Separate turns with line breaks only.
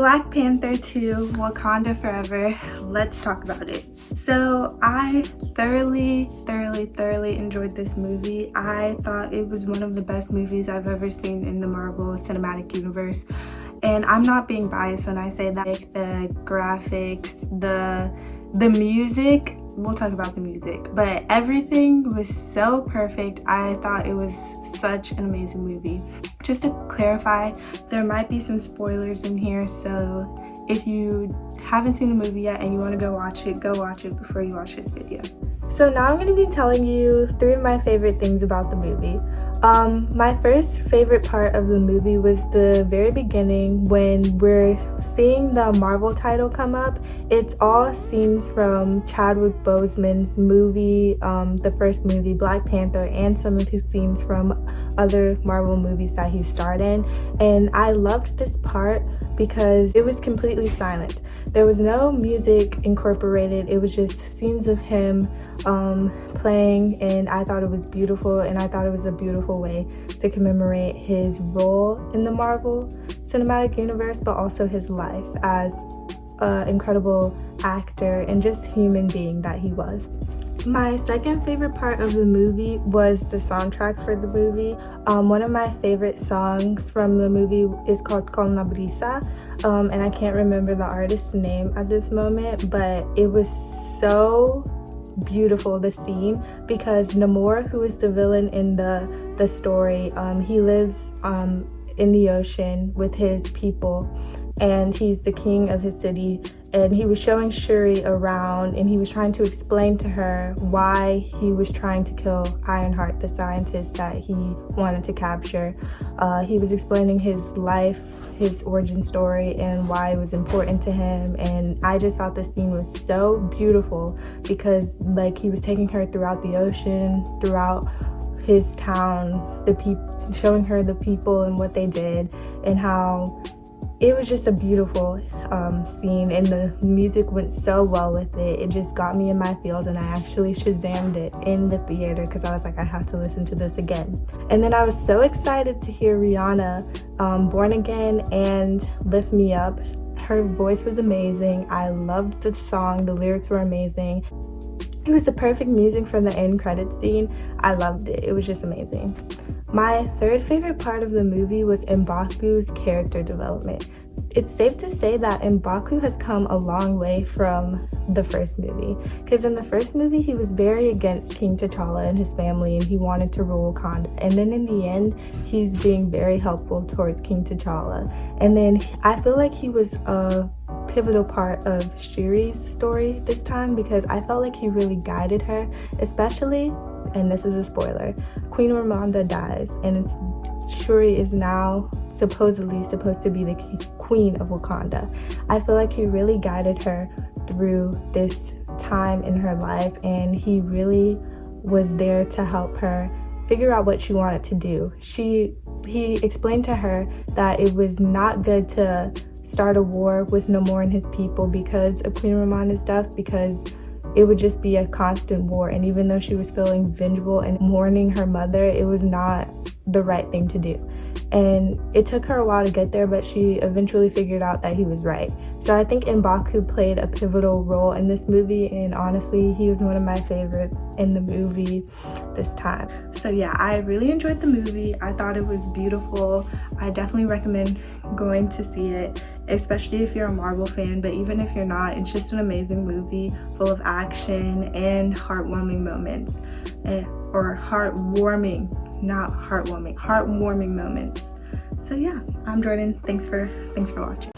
Black Panther 2, Wakanda Forever. Let's talk about it. So I thoroughly enjoyed this movie. I thought it was one of the best movies I've ever seen in the Marvel Cinematic Universe. And I'm not being biased when I say that. The graphics, the music, we'll talk about the music, but everything was so perfect. I thought it was such an amazing movie. Just to clarify, there might be some spoilers in here, so if you haven't seen the movie yet and you want to go watch it before you watch this video. So now I'm going to be telling you 3 of my favorite things about the movie. My first favorite part of the movie was the very beginning when we're seeing the Marvel title come up. It's all scenes from Chadwick Boseman's movie, the first movie, Black Panther, and some of his scenes from other Marvel movies that he starred in. And I loved this part because it was completely silent. There was no music incorporated. It was just scenes of him playing, and I thought it was beautiful, and I thought it was a beautiful way to commemorate his role in the Marvel Cinematic Universe, but also his life as an incredible actor and just human being that he was. My second favorite part of the movie was the soundtrack for the movie. One of my favorite songs from the movie is called Con la Brisa, and I can't remember the artist's name at this moment, but it was so beautiful, the scene, because Namor, who is the villain in the story, he lives in the ocean with his people, and he's the king of his city. And he was showing Shuri around, and he was trying to explain to her why he was trying to kill Ironheart, the scientist that he wanted to capture. He was explaining his life, his origin story, and why it was important to him. And I just thought the scene was so beautiful because, like, he was taking her throughout the ocean, throughout his town, showing her the people and what they did, and how it was just a beautiful scene, and the music went so well with it. It just got me in my feels, and I actually Shazammed it in the theater because I was like, I have to listen to this again. And then I was so excited to hear Rihanna, Born Again and Lift Me Up. Her voice was amazing. I loved the song. The lyrics were amazing. It was the perfect music for the end credit scene. I loved it. It was just amazing. My third favorite part of the movie was M'Baku's character development. It's safe to say that M'Baku has come a long way from the first movie, because in the first movie he was very against King T'Challa and his family, and he wanted to rule Wakanda, and then in the end he's being very helpful towards King T'Challa. And then I feel like he was a pivotal part of Shuri's story this time, because I felt like he really guided her, especially, and this is a spoiler, Queen Ramonda dies, and Shuri is now supposedly supposed to be the queen of Wakanda. I feel like he really guided her through this time in her life, and he really was there to help her figure out what she wanted to do. He explained to her that it was not good to start a war with Namor and his people because of Queen Ramonda's death, because it would just be a constant war. And even though she was feeling vengeful and mourning her mother, it was not the right thing to do. And it took her a while to get there, but she eventually figured out that he was right. So I think M'Baku played a pivotal role in this movie, and honestly, he was one of my favorites in the movie this time. So yeah, I really enjoyed the movie. I thought it was beautiful. I definitely recommend going to see it, especially if you're a Marvel fan, but even if you're not, it's just an amazing movie full of action and heartwarming moments, or heartwarming moments. So yeah, I'm Jordan. Thanks for watching.